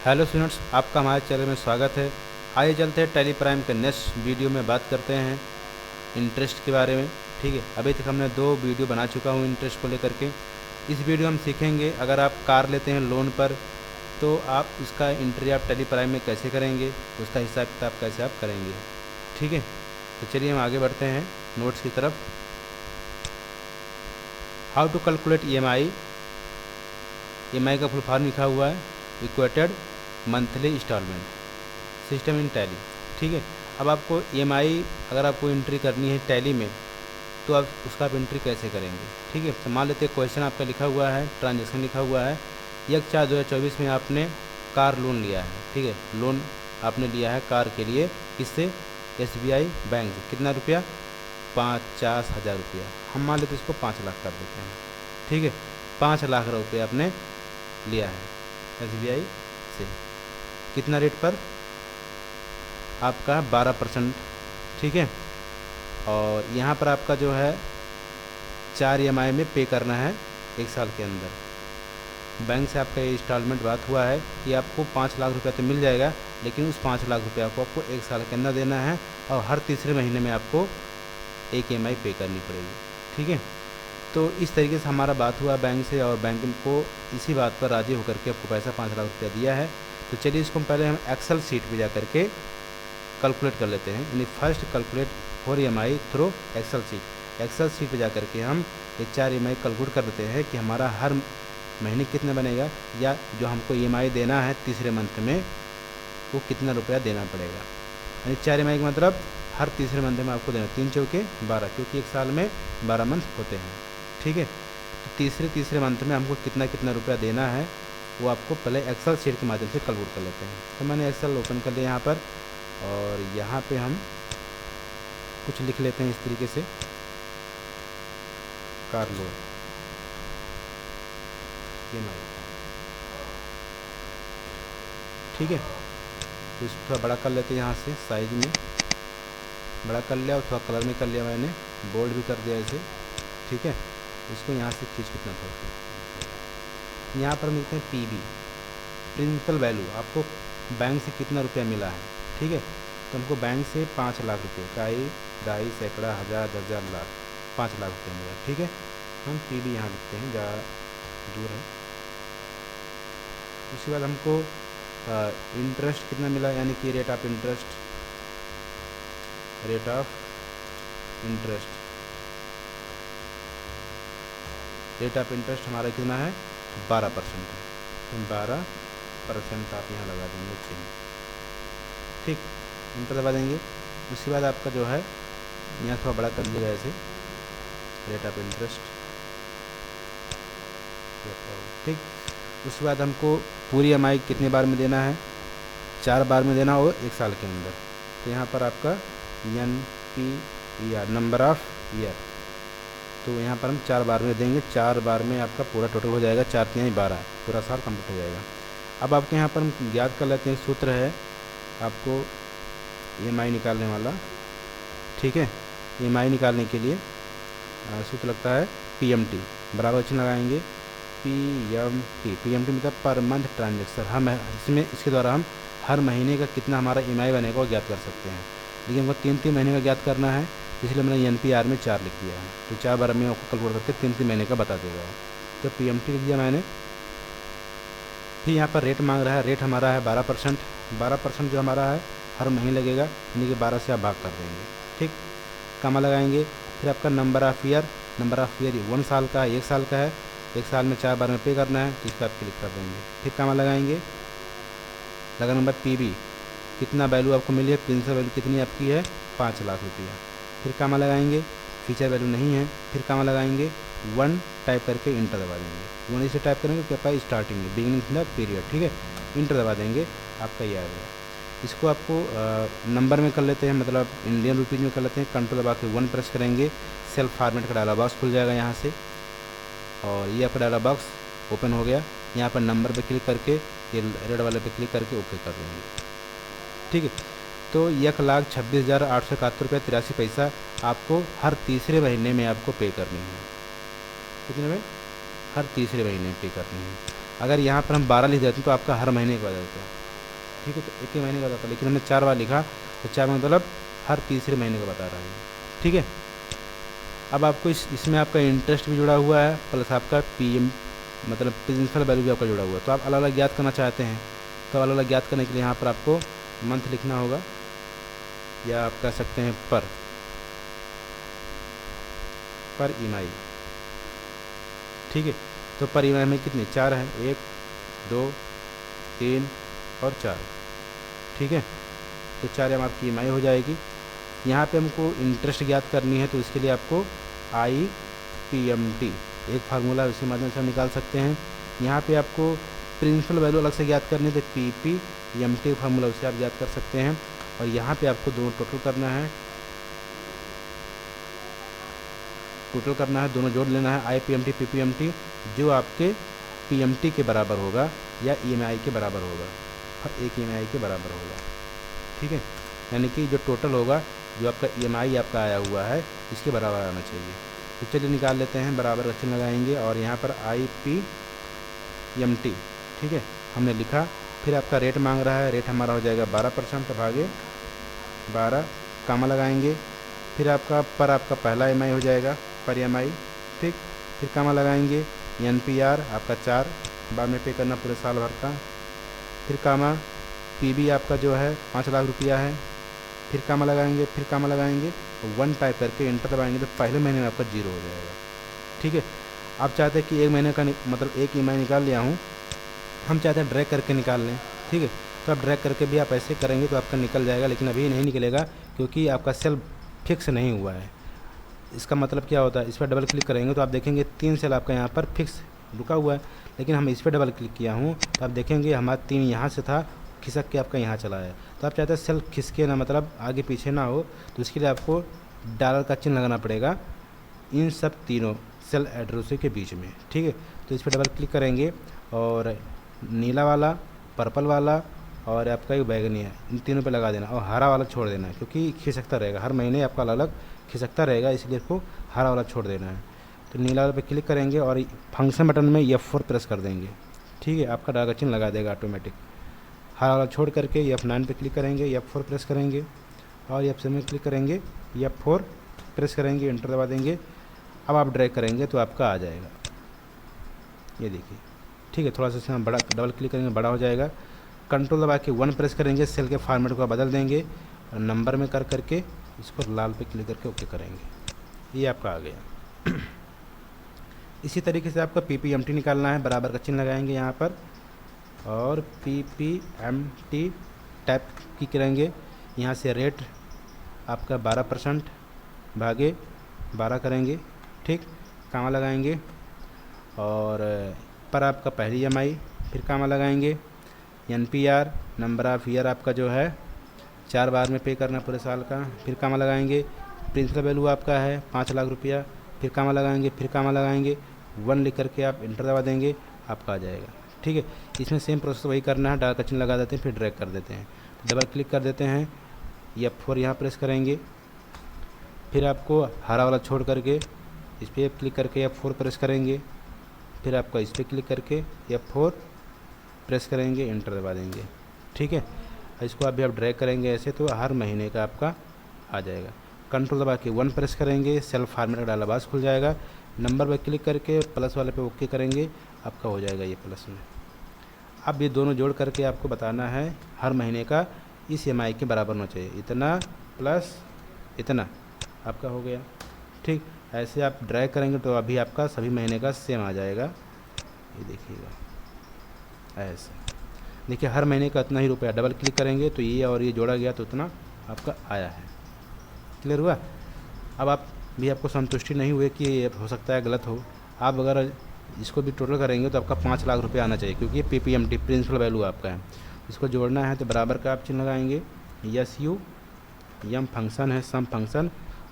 Hello students, आपका हमारे channel में स्वागत है। आइए चलते हैं टैली प्राइम के नेक्स्ट वीडियो में बात करते हैं इंटरेस्ट के बारे में। ठीक है, अभी तक हमने 2 वीडियो बना चुका हूँ इंटरेस्ट को लेकर के। इस वीडियो हम सीखेंगे अगर आप कार लेते हैं लोन पर तो आप उसका एंट्री आप टैली प्राइम में कैसे करेंगे, उसका हिसाब किताब कैसे आप करेंगे। ठीक है, तो चलिए हम आगे बढ़ते हैं नोट्स की तरफ। How to calculate E M I का फुल फॉर्म लिखा हुआ है equated monthly instalment system in Tally. ठीक है, अब आपको ईएमआई अगर आपको एंट्री करनी है टैली में तो आप उसका आप एंट्री कैसे करेंगे। ठीक है, तो मान लेते हैं क्वेश्चन आपका लिखा हुआ है, ट्रांजेक्शन लिखा हुआ है 1/4/2024 में आपने कार लोन लिया है। ठीक है, लोन आपने लिया है कार के लिए, किससे? SBI बैंक से। कितना रुपया? 50,000 रुपया। हम मान लेते इसको 5 लाख कर देते हैं। ठीक है, 5 लाख रुपये आपने लिया है SBI से। कितना रेट पर? आपका 12%। ठीक है, और यहाँ पर आपका जो है 4 EMI में पे करना है 1 साल के अंदर। बैंक से आपका ये इंस्टॉलमेंट बात हुआ है कि आपको 5 लाख रुपया तो मिल जाएगा, लेकिन उस 5 लाख रुपया को आपको 1 साल के अंदर देना है और हर तीसरे महीने में आपको एक EMI पे करनी पड़ेगी। ठीक है, तो इस तरीके से हमारा बात हुआ बैंक से और बैंक को इसी बात पर राज़ी होकर के आपको पैसा 5 लाख रुपया दिया है। तो चलिए इसको पहले हम एक्सेल शीट पे जा करके कैलकुलेट कर लेते हैं। यानी first calculate for EMI through excel sheet. Excel sheet पे जा करके हम ये 4 EMI कैलकुलेट कर देते हैं कि हमारा हर महीने कितना बनेगा, या जो हमको EMI देना है तीसरे मंथ में वो कितना रुपया देना पड़ेगा। यानी 4 EMI का मतलब हर तीसरे मंथ में आपको देना 3 चौके 12, क्योंकि 1 साल में 12 मंथ होते हैं। ठीक है, तो तीसरे मंथ में हमको कितना कितना रुपया देना है वो आपको पहले एक्सेल शीट के माध्यम से कैलकुलेट कर लेते हैं। तो मैंने एक्सेल ओपन कर लिया यहाँ पर, और यहाँ पे हम कुछ लिख लेते हैं इस तरीके से, कार लोन EMI। ठीक है, तो इसको थोड़ा बड़ा कर लेते हैं यहाँ से, साइज में बड़ा कर लिया और थोड़ा कलर में कर लिया, मैंने बोल्ड भी कर दिया ऐसे। ठीक है, इसको यहाँ से खींच कितना थोड़ा, यहाँ पर मिलते हैं PB प्रिंसिपल वैल्यू, आपको बैंक से कितना रुपया मिला है। ठीक है, तो हमको बैंक से 5 लाख रुपये, काई दाई सैकड़ा हज़ार 10,000 लाख 5 लाख रुपये मिला। ठीक है, हम PB यहाँ लिखते हैं जहाँ दूर है। उसके बाद हमको इंटरेस्ट कितना मिला, यानी कि रेट ऑफ इंटरेस्ट हमारा कितना है? 12% है, तो 12% आप यहाँ लगा देंगे। ठीक, इंटर दबा देंगे। उसके बाद आपका जो है यहाँ थोड़ा बड़ा कर दिएगा ऐसे, रेट ऑफ इंटरेस्ट। ठीक, उसके बाद हमको पूरी EMI कितने बार में देना है? 4 बार में देना हो 1 साल के अंदर। तो यहाँ पर आपका NPER नंबर ऑफ ईयर, तो यहाँ पर हम 4 बार में देंगे। 4 बार में आपका पूरा टोटल हो जाएगा, 4 3 12, पूरा साल कंप्लीट हो जाएगा। अब आपके यहाँ पर हम याद कर लेते हैं, सूत्र है आपको EMI निकालने वाला। ठीक है, EMI निकालने के लिए सूत्र लगता है PMT, बराबर चिन्ह लगाएंगे PMT मतलब पर मंथ ट्रांजेक्शन। हम इसमें इसके द्वारा हम हर महीने का कितना हमारा EMI बनेगा वो ज्ञात कर सकते हैं, लेकिन हमको 3 महीने का ज्ञात करना है, इसलिए मैंने NPR में 4 लिख दिया है। तो 4 बार में आपको कैलकुलेट करके 3 महीने का बता देगा। तो PMT लिख दिया मैंने। फिर यहाँ पर रेट मांग रहा है, रेट हमारा है 12%। 12% जो हमारा है हर महीने लगेगा, यानी कि 12 से आप भाग कर देंगे। ठीक, कामा लगाएंगे। फिर आपका नंबर ऑफ़ ईयर 1 साल का है, 1 साल का है, 1 साल में 4 बार में पे करना है, तो इस पर आप क्लिक कर देंगे। फिर कामा लगाएंगे, लगा नंबर PB कितना वैल्यू आपको मिली है, प्रिंसिपल वैल्यू कितनी आपकी है? 5 लाख रुपया। फिर कामा लगाएंगे, फीचर वैल्यू नहीं है, फिर कामा लगाएंगे, 1 टाइप करके इंटर दबा देंगे। 1 इसे टाइप करेंगे तो आपका स्टार्टिंग है, बिगिनिंग द पीरियड। ठीक है, इंटर दबा देंगे, आपका ये आ गया। इसको आपको नंबर में कर लेते हैं, मतलब इंडियन रुपीज़ में कर लेते हैं। कंट्रोल दबा के 1 प्रेस करेंगे, सेल्फ फॉर्मेट का डायलॉग बॉक्स खुल जाएगा यहाँ से, और ये आपका डायलॉग बॉक्स ओपन हो गया। यहाँ पर नंबर पे क्लिक करके, ये रेड वाले पे क्लिक करके ओके कर देंगे। ठीक है, तो 1,26,871.83 आपको हर तीसरे महीने में आपको पे करनी है। कितने में? हर तीसरे महीने पे करनी है। अगर यहाँ पर हम 12 लिख देते तो आपका हर महीने का आ जाता है, ठीक है। तो एक ही महीने का जाता, लेकिन हमने 4 बार लिखा तो 4 मतलब हर तीसरे महीने का बता रहा है, ठीक है। अब आपको इसमें आपका इंटरेस्ट भी जुड़ा हुआ है प्लस आपका पीएम मतलब प्रिंसिपल वैल्यू भी आपका जुड़ा हुआ है। तो आप अलग अलग ज्ञात करना चाहते हैं तो अलग अलग ज्ञात करने के लिए यहाँ पर आपको मंथ लिखना होगा, या आप कह सकते हैं पर ईएमआई, ठीक है। तो पर ईएमआई में कितने 4 हैं, 1 2 3 और 4, ठीक है। तो 4 एम आपकी ईएमआई हो जाएगी। यहाँ पे हमको इंटरेस्ट ज्ञात करनी है तो इसके लिए आपको IPMT एक फार्मूला उसी माध्यम से हम निकाल सकते हैं। यहाँ पे आपको प्रिंसिपल वैल्यू अलग से ज्ञात करनी है तो PPMT फार्मूला उसे आप ज्ञात कर सकते हैं। और यहाँ पे आपको दोनों टोटल करना है, दोनों जोड़ लेना है IPMT PPMT, जो आपके PMT के बराबर होगा या EMI के बराबर होगा, हर एक EMI के बराबर होगा, ठीक है। यानी कि जो टोटल होगा, जो आपका EMI आपका आया हुआ है इसके बराबर आना चाहिए। तो चलिए निकाल लेते हैं, बराबर का चिन्ह लगाएंगे और यहाँ पर IPMT, ठीक है, हमने लिखा। फिर आपका रेट मांग रहा है, रेट हमारा हो जाएगा 12% भागे 12, कामा लगाएंगे। फिर आपका पर आपका पहला EMI हो जाएगा पर EMI, ठीक। फिर कामा लगाएंगे, NPR आपका 4 बाद में पे करना पूरे साल भर का। फिर कामा PB आपका जो है 5 लाख रुपया है। फिर कामा लगाएंगे, फिर कामा लगाएंगे, 1 टाइप करके इंटर दबाएंगे तो पहले महीने में आपका 0 हो जाएगा, ठीक है। आप चाहते हैं कि एक महीने का मतलब एक EMI निकाल लिया हूँ, हम चाहते हैं ड्रैग करके निकाल लें, ठीक है। तो आप ड्रैग करके भी आप ऐसे करेंगे तो आपका निकल जाएगा, लेकिन अभी नहीं निकलेगा क्योंकि आपका सेल फिक्स नहीं हुआ है। इसका मतलब क्या होता है, इस पर डबल क्लिक करेंगे तो आप देखेंगे 3 सेल आपका यहाँ पर फिक्स रुका हुआ है, लेकिन हम इस पर डबल क्लिक किया हूँ तो आप देखेंगे हमारा 3 यहाँ से था, खिसक के आपका यहाँ चला है। तो आप चाहते हैं सेल खिसके ना, मतलब आगे पीछे ना हो, तो इसके लिए आपको डॉलर का चिन्ह लगाना पड़ेगा इन सब तीनों सेल एड्रेसों के बीच में, ठीक है। तो इस पर डबल क्लिक करेंगे और नीला वाला, पर्पल वाला और आपका एक बैगनी है, इन तीनों पे लगा देना और हरा वाला छोड़ देना है क्योंकि खिसकता रहेगा, हर महीने आपका अलग अलग खिसकता रहेगा, इसलिए इसको हरा वाला छोड़ देना है। तो नीला वाले पे क्लिक करेंगे और फंक्शन बटन में F4 प्रेस कर देंगे, ठीक है, आपका डॉलर का चिन्ह लगा देगा ऑटोमेटिक। हरा वाला छोड़ करके F9 पे क्लिक करेंगे, F4 प्रेस करेंगे और F7 में क्लिक करेंगे, F4 प्रेस करेंगे, इंटर दबा देंगे। अब आप ड्रैग करेंगे तो आपका आ जाएगा, ये देखिए, ठीक है। थोड़ा सा इसमें बड़ा डबल क्लिक करेंगे, बड़ा हो जाएगा। कंट्रोल दबा के 1 प्रेस करेंगे, सेल के फॉर्मेट को बदल देंगे और नंबर में कर करके इसको लाल पे क्लिक करके ओके करेंगे, ये आपका आ गया। इसी तरीके से आपका PPMT निकालना है, बराबर का चिन्ह लगाएंगे यहाँ पर और PPMT टाइप की करेंगे। यहाँ से रेट आपका 12% भागे 12 करेंगे, ठीक, कामा लगाएंगे और पर आपका पहली EMI, फिर कामा लगाएंगे। NPR नंबर ऑफ ईयर आपका जो है 4 बार में पे करना पूरे साल का, फिर कामा लगाएंगे। प्रिंसिपल वैल्यू आपका है 5 लाख रुपया, फिर कामा लगाएंगे, फिर कामा लगाएंगे, 1 लिख करके आप इंटर दबा देंगे, आपका आ जाएगा, ठीक है। इसमें सेम प्रोसेस वही करना है, डॉलर का चिन्ह लगा देते हैं, फिर ड्रैग कर देते हैं, डबल क्लिक कर देते हैं, F4 यहाँ प्रेस करेंगे। फिर आपको हरा वाला छोड़ करके इस पर क्लिक करके F4 प्रेस करेंगे, फिर आपका इस पर क्लिक करके F4 प्रेस करेंगे, इंटर दबा देंगे, ठीक है। इसको अभी आप ड्रैग करेंगे ऐसे तो हर महीने का आपका आ जाएगा। कंट्रोल दबा के 1 प्रेस करेंगे, सेल फॉर्मेट का डायलॉग बॉक्स खुल जाएगा, नंबर पर क्लिक करके प्लस वाले पे ओके करेंगे, आपका हो जाएगा ये प्लस में। अब ये दोनों जोड़ करके आपको बताना है हर महीने का इस EMI के बराबर होना चाहिए, इतना प्लस इतना आपका हो गया, ठीक। ऐसे आप ड्रैग करेंगे तो अभी आपका सभी महीने का सेम आ जाएगा, ये देखिएगा ऐसे। देखिए हर महीने का इतना ही रुपया, डबल क्लिक करेंगे तो ये और ये जोड़ा गया तो उतना आपका आया है, क्लियर हुआ। अब आप भी आपको संतुष्टि नहीं हुए कि ये हो सकता है गलत हो, आप अगर इसको भी टोटल करेंगे तो आपका 5 लाख रुपये आना चाहिए क्योंकि ये PPMT प्रिंसिपल वैल्यू आपका है। इसको जोड़ना है तो बराबर का आप चिन्ह लगाएंगे, SU यम फंक्शन है, सम फंक्शन,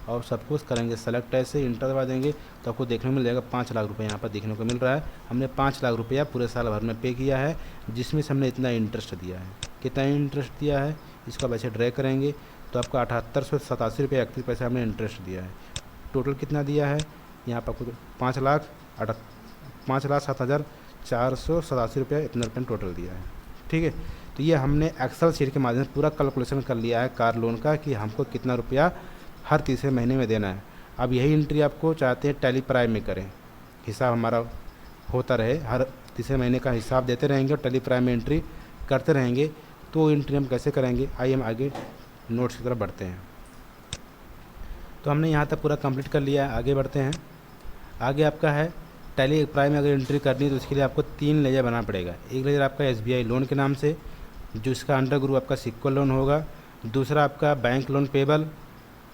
और सब कुछ करेंगे सेलेक्ट, ऐसे इंटर दबा देंगे तो आपको देखने को मिल जाएगा 5 लाख रुपये यहाँ पर देखने को मिल रहा है। हमने 5 लाख रुपया पूरे साल भर में पे किया है, जिसमें से हमने इतना इंटरेस्ट दिया है। कितना इंटरेस्ट दिया है इसको आप ऐसे ड्रैग करेंगे तो आपका 7887 रुपये 31 पैसे हमने इंटरेस्ट दिया है। टोटल कितना दिया है यहाँ पर आपको 5,07,4 ₹487 इतना रुपये टोटल दिया है। ठीक है, तो ये हमने एक्सेल शीट के माध्यम से पूरा कैलकुलेशन कर लिया है कार लोन का कि हमको कितना रुपया हर तीसरे महीने में देना है। अब यही एंट्री आपको चाहते हैं टैली प्राइम में करें, हिसाब हमारा होता रहे, हर तीसरे महीने का हिसाब देते रहेंगे और टैली प्राइम में एंट्री करते रहेंगे। तो एंट्री हम कैसे करेंगे, आइए हम आगे नोट्स की तरफ बढ़ते हैं। तो हमने यहाँ तक पूरा कंप्लीट कर लिया है, आगे बढ़ते हैं। आगे आपका है टैली प्राइम में अगर एंट्री करनी है तो उसके लिए आपको 3 लेजर बनाना पड़ेगा। एक लेजर आपका SBI लोन के नाम से, जो इसका अंडर ग्रुप आपका सिक्को लोन होगा, दूसरा आपका बैंक लोन पेबल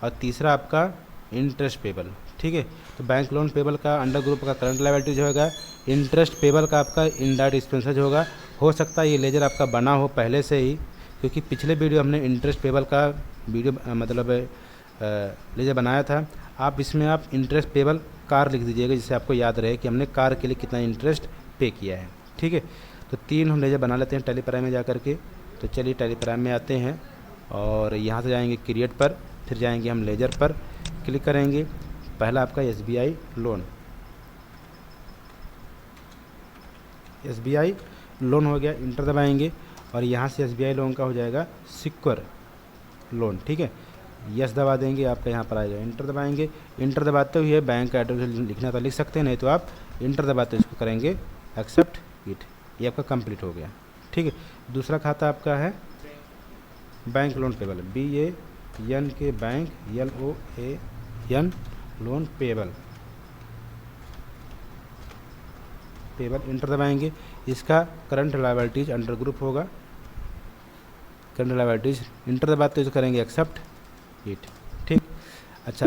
और तीसरा आपका इंटरेस्ट पेबल। ठीक है, तो बैंक लोन पेबल का अंडर ग्रुप का करंट लायबिलिटीज होगा, इंटरेस्ट पेबल का आपका इनडायरेक्ट एक्सपेंसेस होगा। हो सकता है ये लेजर आपका बना हो पहले से ही, क्योंकि पिछले वीडियो हमने इंटरेस्ट पेबल का वीडियो मतलब लेजर बनाया था। आप इसमें आप इंटरेस्ट पेबल कार लिख दीजिएगा, जिससे आपको याद रहे कि हमने कार के लिए कितना इंटरेस्ट पे किया है। ठीक है, तो 3 हम लेजर बना लेते हैं टैली प्राइम में जा करके। तो चलिए टैली प्राइम में आते हैं और यहाँ से जाएंगे क्रिएट पर, फिर जाएंगे हम लेजर पर क्लिक करेंगे। पहला आपका SBI लोन, SBI लोन हो गया, इंटर दबाएंगे और यहाँ से SBI लोन का हो जाएगा सिक्योर लोन। ठीक है, यस दबा देंगे, आपका यहाँ पर आएगा, इंटर दबाएंगे। इंटर दबाते हुए बैंक का एड्रेस लिखना तो लिख सकते हैं, नहीं तो आप इंटर दबाते इसको करेंगे एक्सेप्ट इट, ये आपका कंप्लीट हो गया। ठीक है, दूसरा खाता आपका है बैंक लोन पेबल, BAN के bank LOAN loan payable, inter दबाएंगे। इसका करंट लायबिलिटीज अंडर ग्रुप होगा, करंट लायबिलिटीज, इंटर दबाते हुए करेंगे एक्सेप्ट इट। ठीक, अच्छा,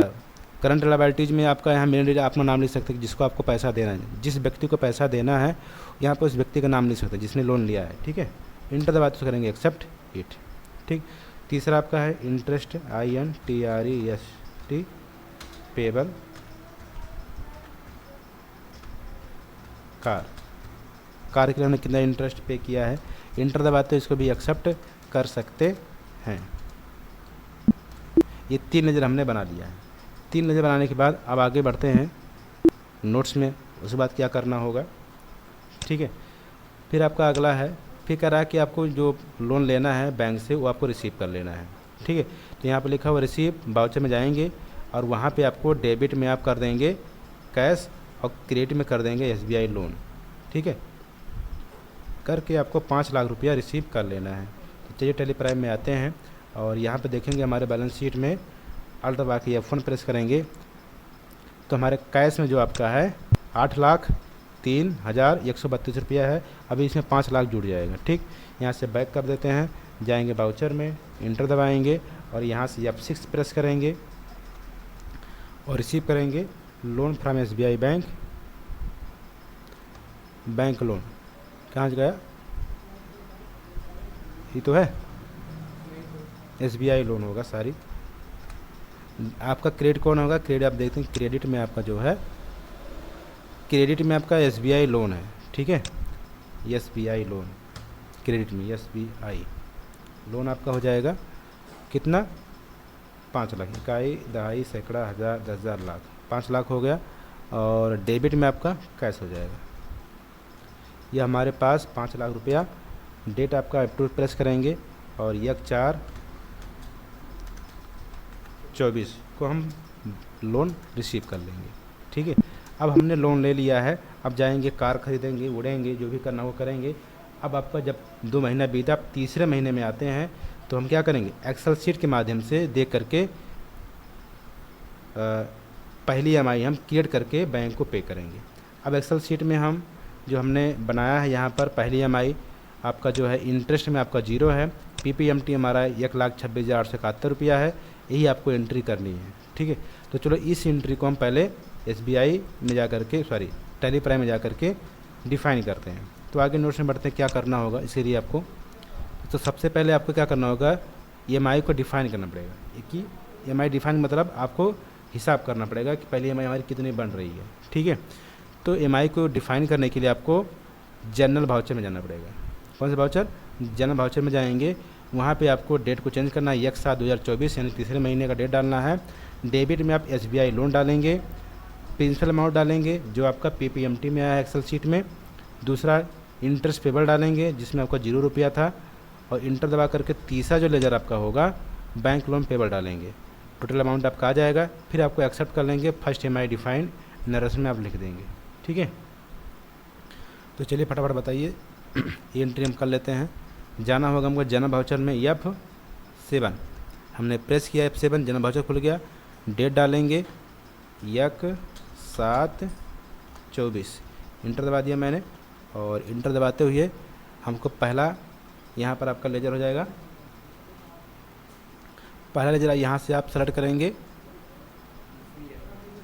करंट लायबिलिटीज में आपका यहाँ मेन अपना नाम लिख सकते हैं, जिसको आपको पैसा देना है, जिस व्यक्ति को पैसा देना है यहाँ पर उस व्यक्ति का नाम लिख सकते हैं जिसने लोन लिया है। ठीक है, इंटर दबाते हुए करेंगे एक्सेप्ट इट। ठीक, तीसरा आपका है इंटरेस्ट INTREST पेबल कार के लिए हमने कितना इंटरेस्ट पे किया है, इंटर दबाते हुए इसको भी एक्सेप्ट कर सकते हैं। ये 3 लेजर हमने बना लिया है। 3 लेजर बनाने के बाद अब आगे बढ़ते हैं नोट्स में, उसके बाद क्या करना होगा। ठीक है, फिर आपका अगला है, फिर कह रहा है कि आपको जो लोन लेना है बैंक से वो आपको रिसीव कर लेना है। ठीक है, तो यहाँ पर लिखा हुआ रिसीव, वाउचर में जाएंगे और वहाँ पे आपको डेबिट में आप कर देंगे कैश और क्रेडिट में कर देंगे SBI लोन। ठीक है, करके आपको 5 लाख रुपया रिसीव कर लेना है। तो चलिए टैली प्राइम में आते हैं और यहाँ पे देखेंगे हमारे बैलेंस शीट में अल्ट दबा के F1 प्रेस करेंगे तो हमारे कैश में जो आपका है 8,03,132 रुपया है। अभी इसमें 5 लाख जुड़ जाएगा। ठीक, यहाँ से बैक कर देते हैं, जाएंगे वाउचर में, इंटर दबाएंगे और यहाँ से F6 प्रेस करेंगे और रिसीव करेंगे loan from SBI bank loan. कहाँ गया, ये तो है SBI लोन होगा, सारी आपका क्रेडिट कौन होगा, क्रेडिट आप देखते हैं क्रेडिट में आपका जो है, क्रेडिट में आपका SBI लोन है। ठीक है, SBI लोन क्रेडिट में SBI लोन आपका हो जाएगा कितना, 5 लाख, इकाई दहाई सैकड़ा हज़ार 10,000 लाख, 5 लाख हो गया। और डेबिट में आपका कैश हो जाएगा, यह हमारे पास 5 लाख रुपया। डेट आपका अप्रूव प्रेस करेंगे और 1/4/24 को हम लोन रिसीव कर लेंगे। ठीक है, अब हमने लोन ले लिया है, अब जाएंगे कार खरीदेंगे, उड़ेंगे, जो भी करना वो करेंगे। अब आपका जब 2 महीना बीता, आप तीसरे महीने में आते हैं तो हम क्या करेंगे, एक्सेल शीट के माध्यम से देख करके पहली EMI हम क्रिएट करके बैंक को पे करेंगे। अब एक्सेल शीट में हम जो हमने बनाया है यहाँ पर पहली EMI आपका जो है इंटरेस्ट में आपका 0 है, PPMT हमारा 1,26,871 रुपया है, यही आपको एंट्री करनी है। ठीक है, तो चलो इस एंट्री को हम पहले SBI में जा करके टैली प्राइम में जा करके डिफ़ाइन करते हैं। तो आगे नोट्स में बढ़ते हैं क्या करना होगा इसके लिए आपको। तो सबसे पहले आपको क्या करना होगा, EMI को डिफ़ाइन करना पड़ेगा। कि EMI डिफ़ाइन मतलब आपको हिसाब करना पड़ेगा कि पहली EMI हमारी कितनी बन रही है। ठीक है, तो EMI को डिफ़ाइन करने के लिए आपको जनरल वाउचर में जाना पड़ेगा। कौन सा वाउचर, जनरल वाउचर में जाएंगे, वहाँ पे आपको डेट को चेंज करना है, 1/7/2024 यानी तीसरे महीने का डेट डालना है। डेबिट में आप SBI लोन डालेंगे, प्रिंसिपल अमाउंट डालेंगे जो आपका PPMT में आया है एक्सेल शीट में, दूसरा इंटरेस्ट पेबल डालेंगे जिसमें आपका 0 रुपया था, और इंटर दबा करके तीसरा जो लेजर आपका होगा बैंक लोन पेबल डालेंगे। टोटल अमाउंट आपका आ जाएगा। फिर आपको एक्सेप्ट कर लेंगे, फर्स्ट EMI डिफाइंड नरस में आप लिख देंगे। ठीक है, तो चलिए फटाफट बताइए ये एंट्री हम कर लेते हैं। जाना होगा हमको जनरल वाउचर में F7, हमने प्रेस किया F7, जनरल वाउचर खुल गया। डेट डालेंगे 1/7/24, इंटर दबा दिया मैंने, और इंटर दबाते हुए हमको पहला यहाँ पर आपका लेजर हो जाएगा। पहला लेजर यहाँ से आप सेलेक्ट करेंगे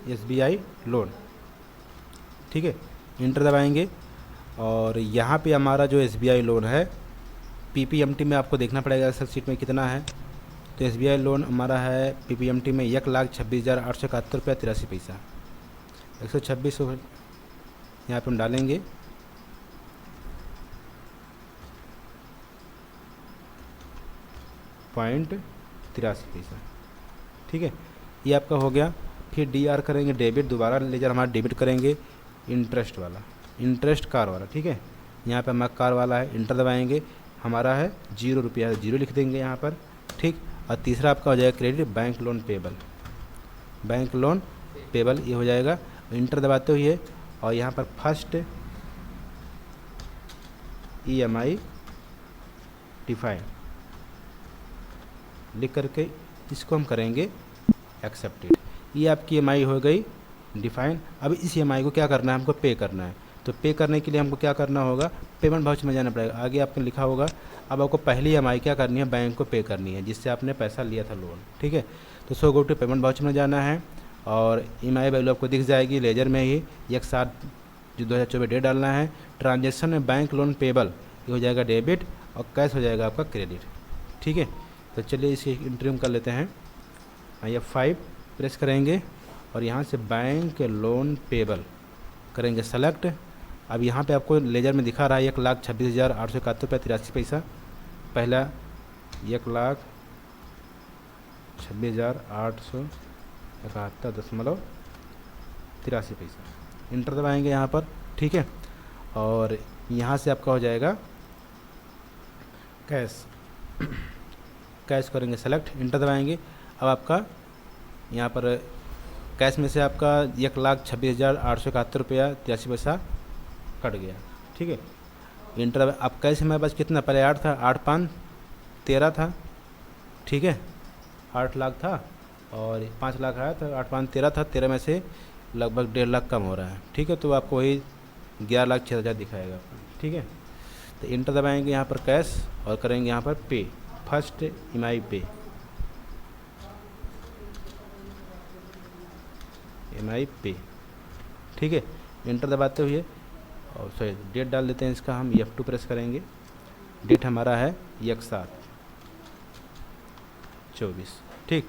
SBI लोन। ठीक है, इंटर दबाएंगे, और यहाँ पे हमारा जो SBI लोन है PPMT में आपको देखना पड़ेगा एक्सेल शीट में कितना है। तो SBI लोन हमारा है PPMT में 1,26,871 रुपया 83 पैसा। 126 यहाँ पे हम डालेंगे, .83 ठीक है, ये आपका हो गया। फिर DR करेंगे डेबिट, दोबारा लेजर हमारा डेबिट करेंगे इंटरेस्ट वाला, इंटरेस्ट कार वाला। ठीक है, यहाँ पे हमारा कार वाला है, इंटर दबाएंगे, हमारा है 0 रुपया, 0 लिख देंगे यहाँ पर। ठीक, और तीसरा आपका हो जाएगा credit bank loan payable, bank loan payable ये हो जाएगा। इंटर दबाते हुए और यहाँ पर फर्स्ट EMI डिफाइन लिख करके इसको हम करेंगे एक्सेप्टेड। ये आपकी EMI हो गई डिफाइन। अब इस EMI को क्या करना है, हमको पे करना है। तो पे करने के लिए हमको क्या करना होगा, पेमेंट वाउचर में जाना पड़ेगा। आगे आपको लिखा होगा, अब आपको पहली EMI क्या करनी है, बैंक को पे करनी है जिससे आपने पैसा लिया था लोन। ठीक है, तो सो गो टू पेमेंट वाउचर में जाना है, और EMI वैल्यू आपको दिख जाएगी लेजर में ही 1/7 जो 2024 डेट डालना है। ट्रांजेक्शन में बैंक लोन पेबल ये हो जाएगा डेबिट, और कैश हो जाएगा आपका क्रेडिट। ठीक है, तो चलिए इसे इंटरव्यू कर लेते हैं। F5 प्रेस करेंगे, और यहाँ से बैंक लोन पेबल करेंगे सेलेक्ट। अब यहाँ पे आपको लेजर में दिखा रहा है 1,26,871 रुपया 83 पैसा। पहला 1,26,871.83 पैसा, इंटर दबाएंगे यहाँ पर। ठीक है, और यहाँ से आपका हो जाएगा कैश, कैश करेंगे सेलेक्ट, इंटर दबाएंगे। अब आपका यहाँ पर कैश में से आपका 1,26,871 रुपया 83 पैसा कट गया। ठीक है, इंटर। अब कैश हमारे पास कितना, पहले 8 था, 8×5 13 था। ठीक है, 8 लाख था और 5 लाख आया था, 8×5 13 था, 13 में से लगभग 1.5 लाख कम हो रहा है। ठीक है, तो आपको वही 11,06,000 दिखाएगा। ठीक है, तो इंटर दबाएंगे यहाँ पर कैश, और करेंगे यहाँ पर पे, फर्स्ट EMI पे, EMI पे। ठीक है, इंटर दबाते हुए और सॉरी डेट डाल देते हैं इसका, हम F2 प्रेस करेंगे। डेट हमारा है 1/7/24। ठीक,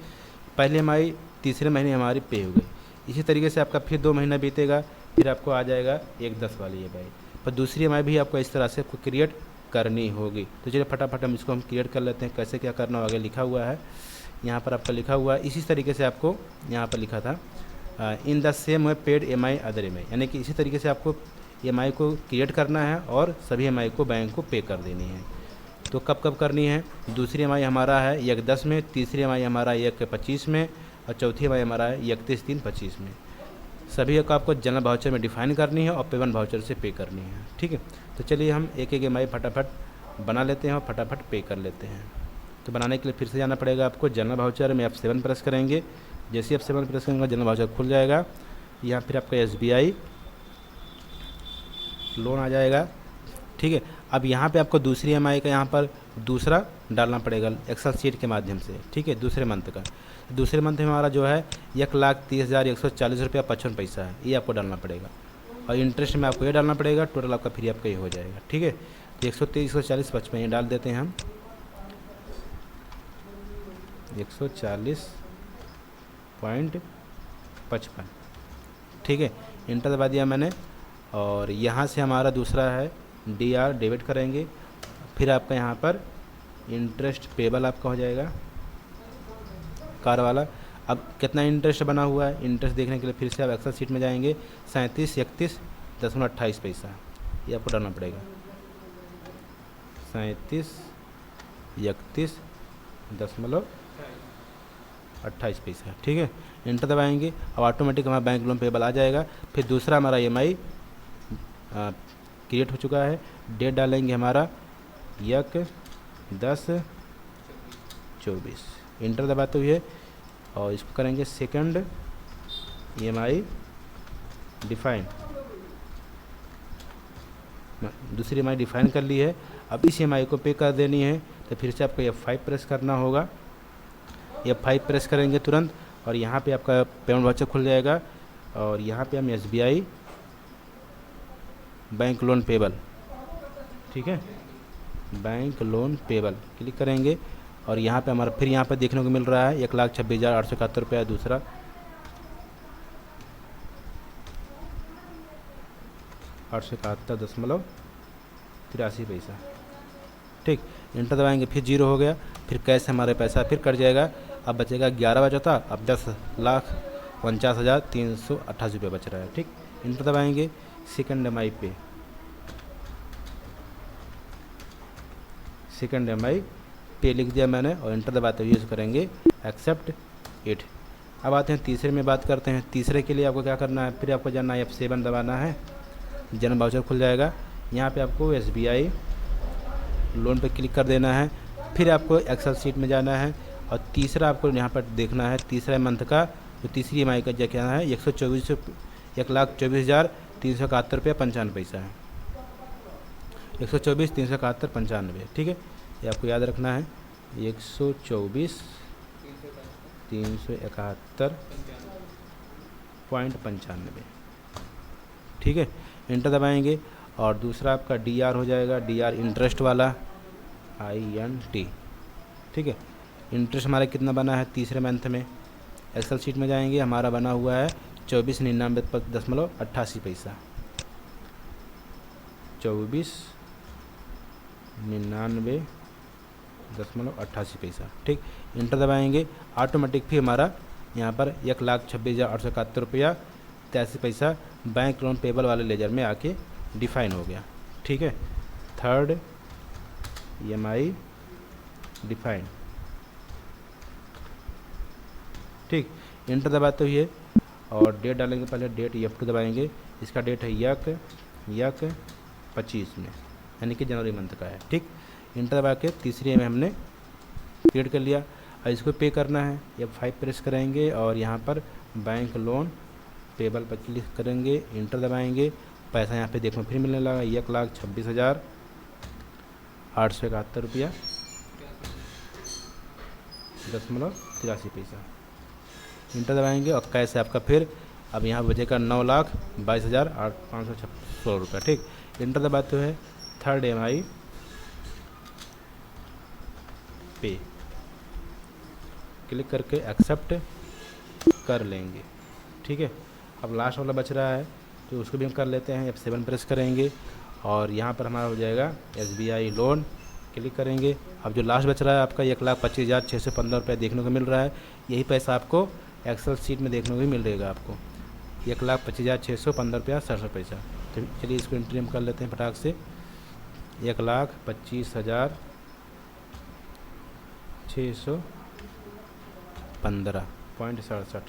पहले EMI तीसरे महीने हमारी पे हो गई। इसी तरीके से आपका फिर 2 महीना बीतेगा, फिर आपको आ जाएगा 1/10 वाली EMI, पर दूसरी EMI भी आपको इस तरह से आपको क्रिएट करनी होगी। तो चलिए फटाफट हम इसको हम क्रिएट कर लेते हैं। कैसे क्या करना होगा लिखा हुआ है यहाँ पर, आपका लिखा हुआ है इसी तरीके से आपको यहाँ पर लिखा था in the same way paid EMI other EMI, यानी कि इसी तरीके से आपको EMI को क्रिएट करना है और सभी EMI को बैंक को पे कर देनी है। तो कब कब करनी है, दूसरी EMI हमारा है 1/10 में, तीसरी EMI हमारा 1/25 में, और चौथी EMI हमारा है 31/3/25 में। सभी को आपको जनरल वाउचर में डिफाइन करनी है और पेमेंट वाउचर से पे करनी है। ठीक है, तो चलिए हम एक एक EMI फटाफट बना लेते हैं और फटाफट पे कर लेते हैं। तो बनाने के लिए फिर से जाना पड़ेगा आपको जनरल वाउचर में, F7 प्रेस करेंगे। जैसे F7 प्रेस करेंगे जनरल वाउचर खुल जाएगा। यहाँ फिर आपका SBI लोन आ जाएगा। ठीक है, अब यहाँ पे आपको दूसरी EMI का यहाँ पर दूसरा डालना पड़ेगा एक्सेल शीट के माध्यम से। ठीक है, दूसरे मंथ का, दूसरे मंथ में हमारा जो है 1,30,140 रुपया 55 पैसा है, ये आपको डालना पड़ेगा। और इंटरेस्ट में आपको ये डालना पड़ेगा, टोटल आपका फ्री आपका ये हो जाएगा। ठीक है, तो 130, 140, 55 ये डाल देते हैं हम, 140.55। ठीक है, इंटर दबा दिया मैंने, और यहाँ से हमारा दूसरा है DR डेबिट करेंगे। फिर आपका यहाँ पर इंटरेस्ट पेबल आपका हो जाएगा कार वाला। अब कितना इंटरेस्ट बना हुआ है, इंटरेस्ट देखने के लिए फिर से आप एक्सेल शीट में जाएंगे, 37,31.28 पैसा। ये आपको डालना पड़ेगा 3731.28 पैसा, ठीक है। इंटर दबाएंगे, अब ऑटोमेटिक हमारा बैंक लोन पेबल आ जाएगा। फिर दूसरा हमारा EMI क्रिएट हो चुका है। डेट डालेंगे हमारा 1/10/24, इंटर दबाते हुए और इसको करेंगे सेकंड EMI डिफाइन। दूसरी EMI डिफाइन कर ली है। अब इस EMI को पे कर देनी है, तो फिर से आपको F5 प्रेस करना होगा। F5 प्रेस करेंगे तुरंत और यहाँ पे आपका पेमेंट वाउचर खुल जाएगा और यहाँ पे हम SBI बैंक लोन पेबल, ठीक है, बैंक लोन पेबल क्लिक करेंगे और यहाँ पे हमारा फिर यहाँ पे देखने को मिल रहा है 1,26,871 रुपया दूसरा, $871.83, ठीक। इंटर दबाएंगे, फिर 0 हो गया। फिर कैसे हमारे पैसा फिर कट जाएगा। अब बचेगा 11 बचा था, अब 10,49,388 रुपये बच रहा है, ठीक। इंटर दबाएंगे, सेकंड EMI पे, सेकंड EMI पे लिख दिया मैंने और इंटर दबाते हुए यूज़ करेंगे एक्सेप्ट इट। अब आते हैं तीसरे में बात करते हैं। तीसरे के लिए आपको क्या करना है, फिर आपको जाना है F7 दबाना है, जनरल वाउचर खुल जाएगा। यहाँ पे आपको SBI लोन पे क्लिक कर देना है। फिर आपको एक्सेल शीट में जाना है और तीसरा आपको यहाँ पर देखना है, तीसरा मंथ का जो तीसरी EMI का जो क्या है 1,24,371.95 है, 124,371.95, ठीक है। ये आपको याद रखना है 124,371.95, ठीक है। इंटर दबाएंगे और दूसरा आपका DR हो जाएगा, DR इंटरेस्ट वाला INT, ठीक है। इंटरेस्ट हमारा कितना बना है तीसरे मंथ में, एक्सेल शीट में जाएंगे, हमारा बना हुआ है 24,99.88 पैसा, 24,99.88 पैसा, ठीक। इंटर दबाएंगे, ऑटोमेटिक फिर हमारा यहाँ पर 1,26,871 रुपया 83 पैसा बैंक लोन पेबल वाले लेजर में आके डिफाइन हो गया, ठीक है। थर्ड EMI डिफाइन, ठीक। इंटर दबाते हुए और डेट डालेंगे, पहले डेट F2 दबाएंगे, इसका डेट है 1/25 में, यानी कि जनवरी मंथ का है, ठीक। इंटर दबा के तीसरी में हमने क्रिएट कर लिया और इसको पे करना है। F5 प्रेस करेंगे और यहाँ पर बैंक लोन पेबल पर क्लिक करेंगे, इंटर दबाएंगे, पैसा यहाँ पे देखने फिर मिलने लगा 1,26,871 रुपया 0.83 पैसा। इंटर दबाएंगे और कैश आपका फिर अब यहाँ बचेगा 9,22,516 रुपया, ठीक। इंटर दबाते हुए थर्ड EMI पे क्लिक करके एक्सेप्ट कर लेंगे, ठीक है। अब लास्ट वाला बच रहा है तो उसको भी हम कर लेते हैं। F7 प्रेस करेंगे और यहाँ पर हमारा हो जाएगा SBI लोन, क्लिक करेंगे। अब जो लास्ट बच रहा है आपका 1,25,615 रुपये देखने को मिल रहा है, यही पैसा आपको एक्सेल शीट में देखने को भी मिल रहेगा आपको 1,25,615 रुपया 67 पैसा। तो चलिए इसको एंट्री हम कर लेते हैं फटाक से, 1,25,615.67,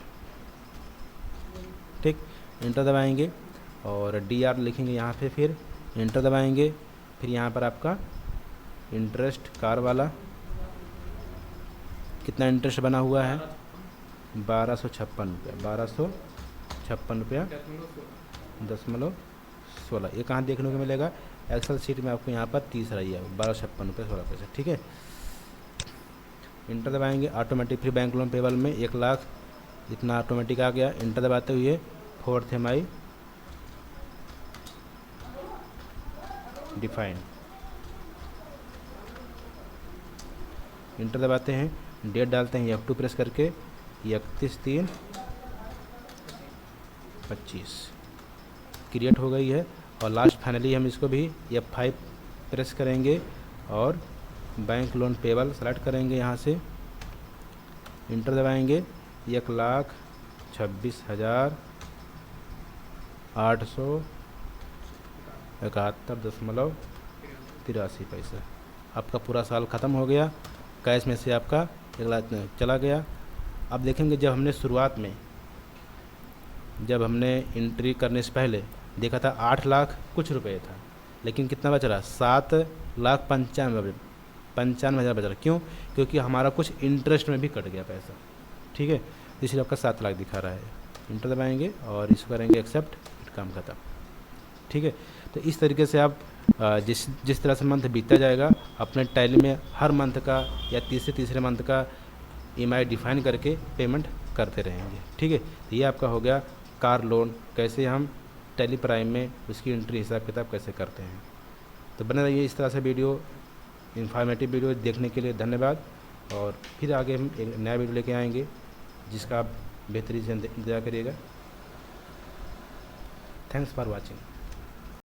ठीक। इंटर दबाएंगे और DR लिखेंगे यहाँ पे, फिर इंटर दबाएंगे, फिर यहाँ पर आपका इंटरेस्ट कार वाला कितना इंटरेस्ट बना हुआ है 1256 रुपया, 1256 रुपया 0.16, ये कहाँ देखने को मिलेगा एक्सेल शीट में आपको यहाँ पर तीसरा ही है 1256 रुपये 16 पैसा, ठीक है। इंटर दबाएंगे, ऑटोमेटिक फिर बैंक लोन पेबल में 1 लाख इतना ऑटोमेटिक आ गया। इंटर दबाते हुए फोर्थ EMI डिफाइन, इंटर दबाते हैं, डेट डालते हैं F2 प्रेस करके 31/3/25 क्रिएट हो गई है। और लास्ट फाइनली हम इसको भी F5 प्रेस करेंगे और बैंक लोन पेबल सेलेक्ट करेंगे, यहाँ से इंटर दबाएंगे 1,26,871 71.83 आपका पूरा साल ख़त्म हो गया, कैश में से आपका 1 लाख चला गया। अब देखेंगे जब हमने शुरुआत में जब हमने एंट्री करने से पहले देखा था 8 लाख कुछ रुपए था, लेकिन कितना बच रहा, 7,95,95,000 बच रहा। क्यों? क्योंकि हमारा कुछ इंटरेस्ट में भी कट गया पैसा, ठीक है। इसलिए आपका 7 लाख दिखा रहा है। इंटर दबाएंगे और इसको करेंगे एक्सेप्ट, काम खत्म, ठीक है। तो इस तरीके से आप जिस तरह से मंथ बीतता जाएगा अपने टैली में हर मंथ का या तीसरे मंथ का ईएमआई डिफाइन करके पेमेंट करते रहेंगे, ठीक है। तो ये आपका हो गया कार लोन, कैसे हम टैली प्राइम में उसकी एंट्री हिसाब किताब कैसे करते हैं। तो बने रहिए इस तरह से वीडियो, इन्फॉर्मेटिव वीडियो देखने के लिए धन्यवाद। और फिर आगे हम एक नया वीडियो लेके आएंगे जिसका आप बेहतरीन से इंतजार करिएगा। Thanks for watching.